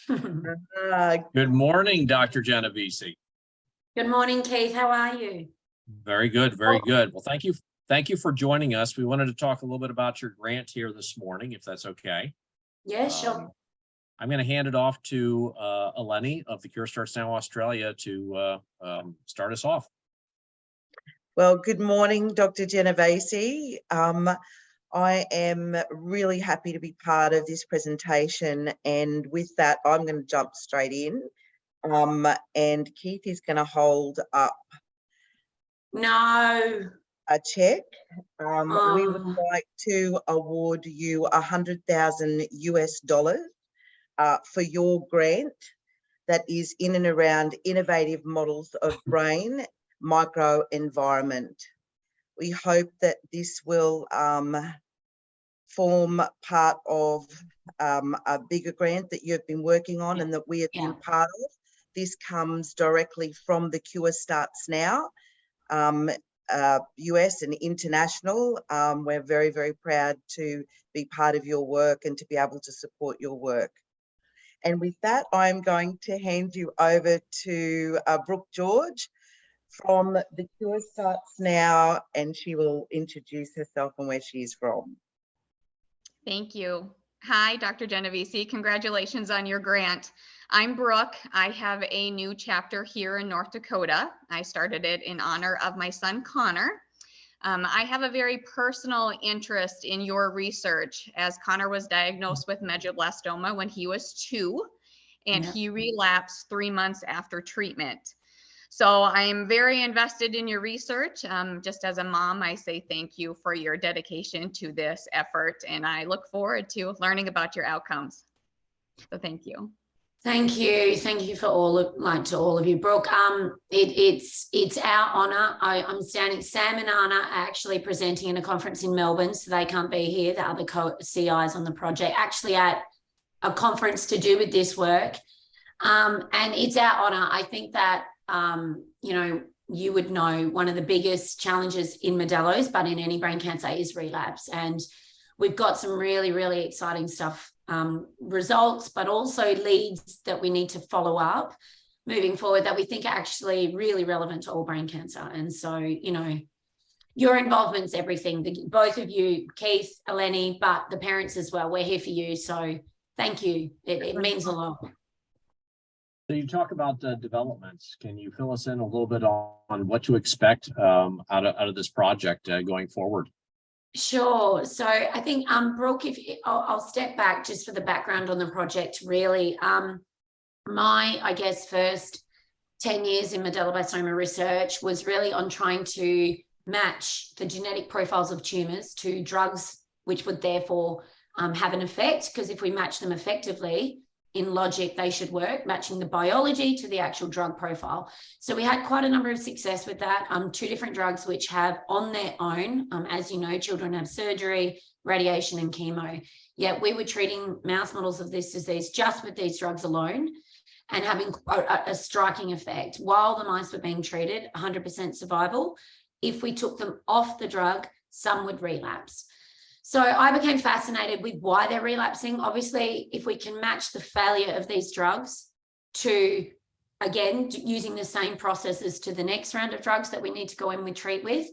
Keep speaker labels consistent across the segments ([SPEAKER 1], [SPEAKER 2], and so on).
[SPEAKER 1] Good morning, Dr. Genovesi.
[SPEAKER 2] Good morning, Keith. How are you?
[SPEAKER 1] Very good, very good. Well, thank you. Thank you for joining us. We wanted to talk a little bit about your grant here this morning, if that's okay.
[SPEAKER 2] Yeah, sure.
[SPEAKER 1] I'm going to hand it off to Eleni of the Cure Starts Now Australia to start us off.
[SPEAKER 3] Well, good morning, Dr. Genovesi. I am really happy to be part of this presentation, and with that, I'm going to jump straight in. And Keith is going to hold up a check. We would like to award you $100,000 US for your grant that is in and around innovative models of brain microenvironment. We hope that this will form part of a bigger grant that you've been working on and that we have been part of. This comes directly from the Cure Starts Now, US and international. We're very, very proud to be part of your work and to be able to support your work. And with that, I'm going to hand you over to Brooke George from the Cure Starts Now, and she will introduce herself and where she is from.
[SPEAKER 4] Thank you. Hi, Dr. Genovesi. Congratulations on your grant. I'm Brooke. I have a new chapter here in North Dakota. I started it in honor of my son, Connor. I have a very personal interest in your research, as Connor was diagnosed with medulloblastoma when he was 2, and he relapsed 3 months after treatment. So I'm very invested in your research. Just as a mom, I say thank you for your dedication to this effort, and I look forward to learning about your outcomes. So thank you.
[SPEAKER 2] Thank you. Thank you for to all of you, Brooke. It's our honor. I'm standing. Sam and Anna are actually presenting in a conference in Melbourne, so they can't be here. The other CIs on the project, actually at a conference to do with this work. And it's our honor. I think that you know, you would know one of the biggest challenges in Medullos, but in any brain cancer, is relapse. And we've got some really, really exciting stuff, results, but also leads that we need to follow up moving forward that we think are actually really relevant to all brain cancer. And so, you know, your involvement's everything. Both of you, Keith, Eleni, but the parents as well. We're here for you. So thank you. It means a lot.
[SPEAKER 1] So you talk about the developments. Can you fill us in a little bit on what to expect out of this project going forward?
[SPEAKER 2] Sure. So I think, Brooke, I'll step back just for the background on the project. Really, my, I guess, first 10 years in medulloblastoma research was really on trying to match the genetic profiles of tumours to drugs, which would therefore have an effect, because if we match them effectively, in logic, they should work, matching the biology to the actual drug profile. So we had quite a number of success with that. 2 different drugs which have on their own, as you know, children have surgery, radiation and chemo. Yet we were treating mouse models of this disease just with these drugs alone and having a striking effect. While the mice were being treated, 100% survival. If we took them off the drug, some would relapse. So I became fascinated with why they're relapsing. Obviously, if we can match the failure of these drugs to, again, using the same processes to the next round of drugs that we need to go in and treat with,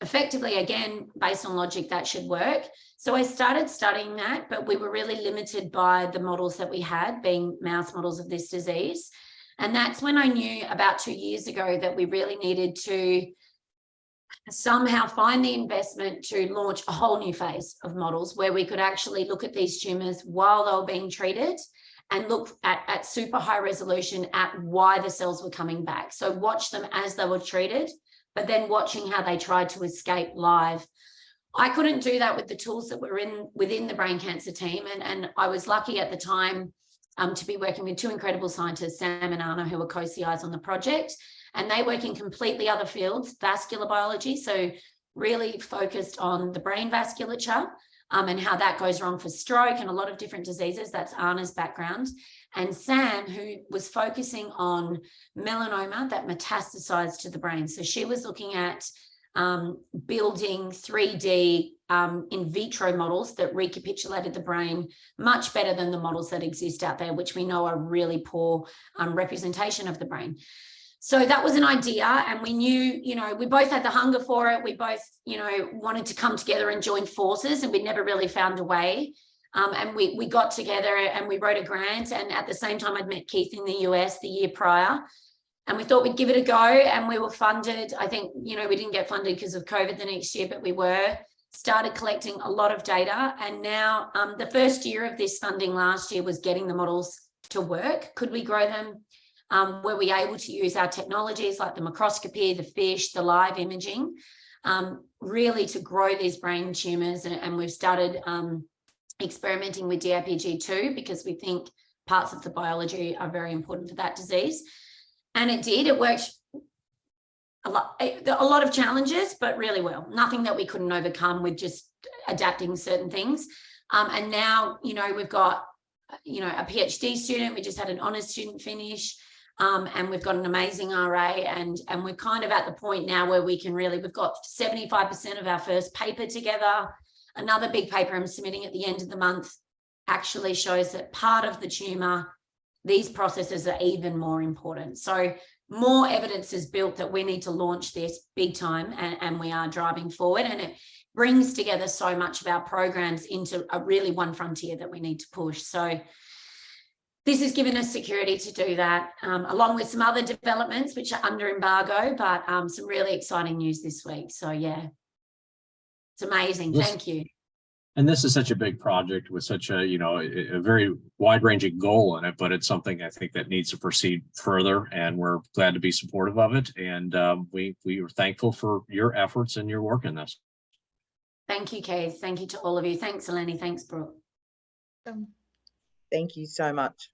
[SPEAKER 2] effectively, again, based on logic, that should work. So I started studying that, but we were really limited by the models that we had, being mouse models of this disease. And that's when I knew about 2 years ago that we really needed to somehow find the investment to launch a whole new phase of models where we could actually look at these tumours while they were being treated and look at super high resolution at why the cells were coming back. So watch them as they were treated, but then watching how they tried to escape live. I couldn't do that with the tools that were within the brain cancer team. And I was lucky at the time to be working with 2 incredible scientists, Sam and Anna, who were co-CIs on the project. And they work in completely other fields, vascular biology, so really focused on the brain vasculature and how that goes wrong for stroke and a lot of different diseases. That's Anna's background. And Sam, who was focusing on melanoma that metastasized to the brain. So she was looking at building 3D in vitro models that recapitulated the brain much better than the models that exist out there, which we know are really poor representation of the brain. So that was an idea, and we knew, you know, we both had the hunger for it. We both, you know, wanted to come together and join forces, and we never really found a way. And we got together and we wrote a grant, and at the same time I'd met Keith in the US the year prior, and we thought we'd give it a go, and we were funded. I think, you know, we didn't get funded because of COVID the next year, but we started collecting a lot of data. And now the first year of this funding last year was getting the models to work. Could we grow them? Were we able to use our technologies like the microscopy, the FISH, the live imaging, really to grow these brain tumors? And we've started experimenting with DAPG2 because we think parts of the biology are very important for that disease. And it did. It worked a lot of challenges, but really well. Nothing that we couldn't overcome with just adapting certain things. And now, you know, we've got, you know, a PhD student. We just had an honours student finish. And we've got an amazing RA, and we're kind of at the point now where we can really, we've got 75% of our first paper together. Another big paper I'm submitting at the end of the month actually shows that part of the tumour, these processes are even more important. So more evidence is built that we need to launch this big time, and we are driving forward, and it brings together so much of our programs into a really one frontier that we need to push. So this has given us security to do that, along with some other developments which are under embargo, but some really exciting news this week. So yeah, it's amazing. Thank you.
[SPEAKER 1] And this is such a big project with such a, you know, a very wide-ranging goal in it, but it's something I think that needs to proceed further, and we're glad to be supportive of it. And we are thankful for your efforts and your work in this.
[SPEAKER 2] Thank you, Keith. Thank you to all of you. Thanks, Eleni. Thanks, Brooke.
[SPEAKER 3] Thank you so much.